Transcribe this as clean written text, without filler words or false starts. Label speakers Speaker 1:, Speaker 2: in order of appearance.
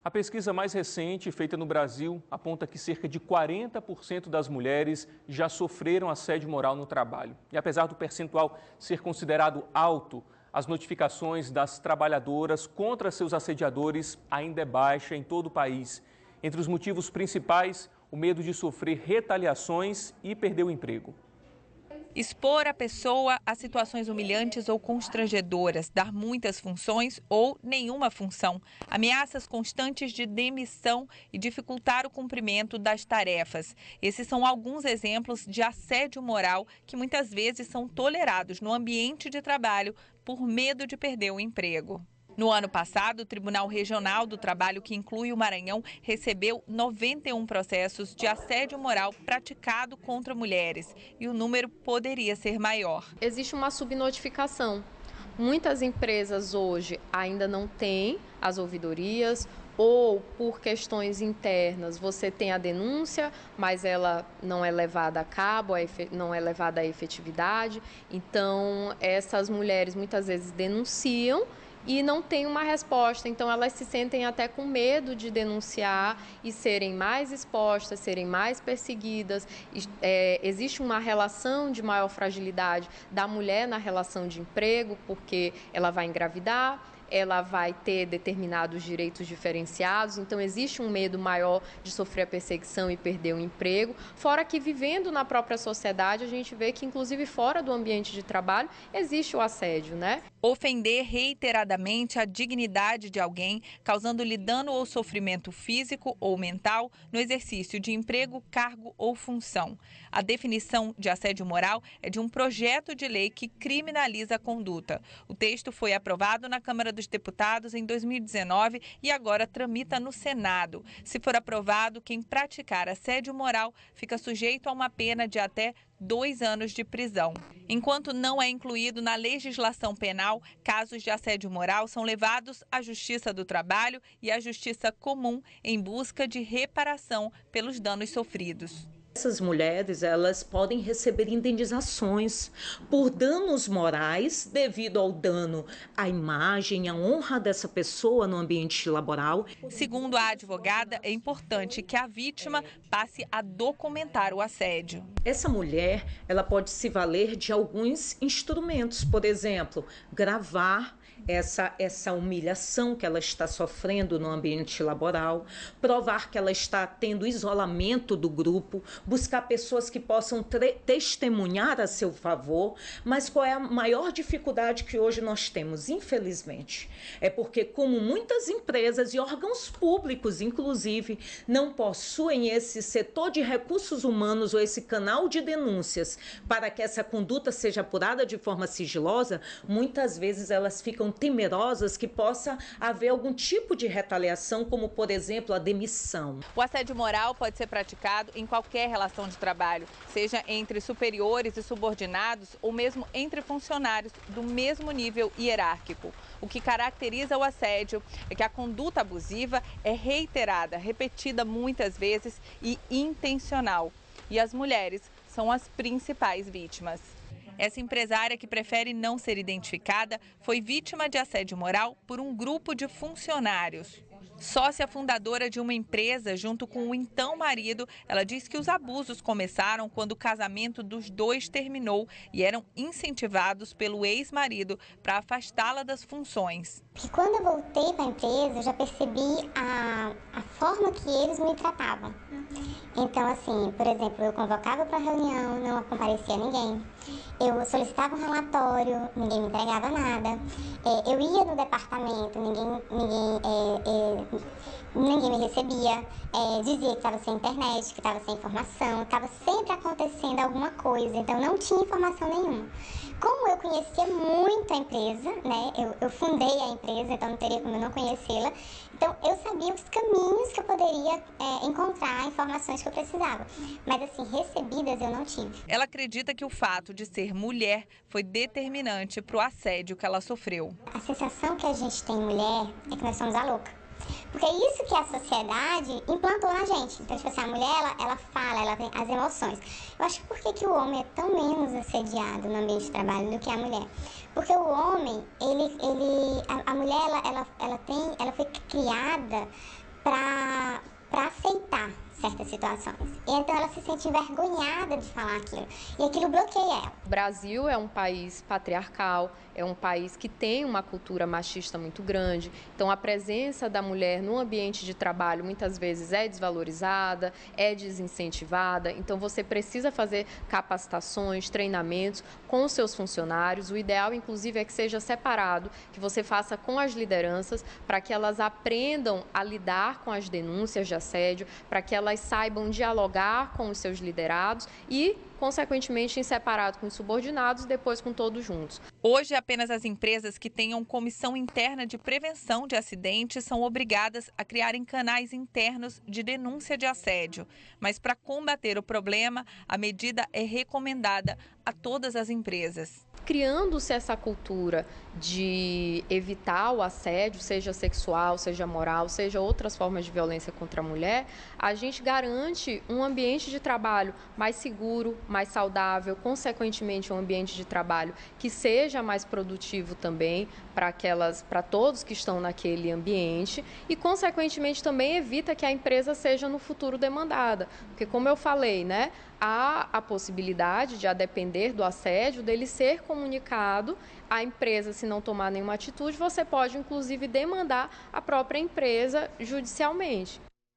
Speaker 1: A pesquisa mais recente, feita no Brasil, aponta que cerca de 40% das mulheres já sofreram assédio moral no trabalho. E apesar do percentual ser considerado alto, as notificações das trabalhadoras contra seus assediadores ainda é baixa em todo o país. Entre os motivos principais, o medo de sofrer retaliações e perder o emprego.
Speaker 2: Expor a pessoa a situações humilhantes ou constrangedoras, dar muitas funções ou nenhuma função, ameaças constantes de demissão e dificultar o cumprimento das tarefas. Esses são alguns exemplos de assédio moral que muitas vezes são tolerados no ambiente de trabalho por medo de perder o emprego. No ano passado, o Tribunal Regional do Trabalho, que inclui o Maranhão, recebeu 91 processos de assédio moral praticado contra mulheres e o número poderia ser maior.
Speaker 3: Existe uma subnotificação. Muitas empresas hoje ainda não têm as ouvidorias ou por questões internas você tem a denúncia, mas ela não é levada a cabo, não é levada à efetividade. Então, essas mulheres muitas vezes denunciam e não tem uma resposta, então elas se sentem até com medo de denunciar e serem mais expostas, serem mais perseguidas. Existe uma relação de maior fragilidade da mulher na relação de emprego, porque ela vai engravidar, ela vai ter determinados direitos diferenciados, então existe um medo maior de sofrer a perseguição e perder o emprego. Fora que vivendo na própria sociedade, a gente vê que inclusive fora do ambiente de trabalho existe o assédio, né?
Speaker 2: Ofender reiteradamente a dignidade de alguém, causando-lhe dano ou sofrimento físico ou mental no exercício de emprego, cargo ou função. A definição de assédio moral é de um projeto de lei que criminaliza a conduta. O texto foi aprovado na Câmara dos Deputados em 2019 e agora tramita no Senado. Se for aprovado, quem praticar assédio moral fica sujeito a uma pena de até 2 anos de prisão. Enquanto não é incluído na legislação penal, casos de assédio moral são levados à Justiça do Trabalho e à Justiça Comum em busca de reparação pelos danos sofridos.
Speaker 4: Essas mulheres, elas podem receber indenizações por danos morais devido ao dano à imagem, à honra dessa pessoa no ambiente laboral.
Speaker 2: Segundo a advogada, é importante que a vítima passe a documentar o assédio.
Speaker 4: Essa mulher, ela pode se valer de alguns instrumentos, por exemplo, gravar essa humilhação que ela está sofrendo no ambiente laboral, provar que ela está tendo isolamento do grupo, buscar pessoas que possam testemunhar a seu favor. Mas qual é a maior dificuldade que hoje nós temos, infelizmente? É porque, como muitas empresas e órgãos públicos, inclusive, não possuem esse setor de recursos humanos ou esse canal de denúncias para que essa conduta seja apurada de forma sigilosa, muitas vezes elas ficam temerosas que possa haver algum tipo de retaliação, como, por exemplo, a demissão.
Speaker 2: O assédio moral pode ser praticado em qualquer relação de trabalho, seja entre superiores e subordinados ou mesmo entre funcionários do mesmo nível hierárquico. O que caracteriza o assédio é que a conduta abusiva é reiterada, repetida muitas vezes e intencional. E as mulheres são as principais vítimas. Essa empresária, que prefere não ser identificada, foi vítima de assédio moral por um grupo de funcionários. Sócia fundadora de uma empresa junto com o então marido, ela diz que os abusos começaram quando o casamento dos dois terminou e eram incentivados pelo ex-marido para afastá-la das funções.
Speaker 5: Porque quando eu voltei para a empresa, eu já percebi a forma que eles me tratavam. Então, assim, por exemplo, eu convocava para reunião, não comparecia ninguém. Eu solicitava um relatório, ninguém me entregava nada. Eu ia no departamento, ninguém me recebia. Dizia que estava sem internet, que estava sem informação. Estava sempre acontecendo alguma coisa, então não tinha informação nenhuma. Como eu conhecia muito a empresa, né? Eu fundei a empresa, então não teria como eu não conhecê-la. Então eu sabia os caminhos que eu poderia encontrar informações que eu precisava. Mas assim, recebidas eu não tive.
Speaker 2: Ela acredita que o fato de ser mulher foi determinante para o assédio que ela sofreu.
Speaker 5: A sensação que a gente tem em mulher é que nós somos a louca. Porque é isso que a sociedade implantou na gente. Então, tipo assim, a mulher, ela fala, ela tem as emoções. Eu acho que por que o homem é tão menos assediado no ambiente de trabalho do que a mulher? Porque o homem, a mulher, ela foi criada para aceitar certas situações. Então ela se sente envergonhada de falar aquilo. E aquilo bloqueia ela.
Speaker 3: O Brasil é um país patriarcal, é um país que tem uma cultura machista muito grande. Então a presença da mulher no ambiente de trabalho muitas vezes é desvalorizada, é desincentivada. Então você precisa fazer capacitações, treinamentos com os seus funcionários. O ideal, inclusive, é que seja separado, que você faça com as lideranças para que elas aprendam a lidar com as denúncias de assédio, para que elas saibam dialogar com os seus liderados e, consequentemente, em separado com os subordinados, depois com todos juntos.
Speaker 2: Hoje, apenas as empresas que tenham comissão interna de prevenção de acidentes são obrigadas a criarem canais internos de denúncia de assédio. Mas, para combater o problema, a medida é recomendada a todas as empresas.
Speaker 3: Criando-se essa cultura de evitar o assédio, seja sexual, seja moral, seja outras formas de violência contra a mulher, a gente garante um ambiente de trabalho mais seguro, mais saudável, consequentemente um ambiente de trabalho que seja mais produtivo também para todos que estão naquele ambiente e, consequentemente, também evita que a empresa seja no futuro demandada. Porque, como eu falei, né, há a possibilidade de, a depender do assédio, dele ser comunicado à empresa. Se não tomar nenhuma atitude, você pode, inclusive, demandar a própria empresa judicialmente.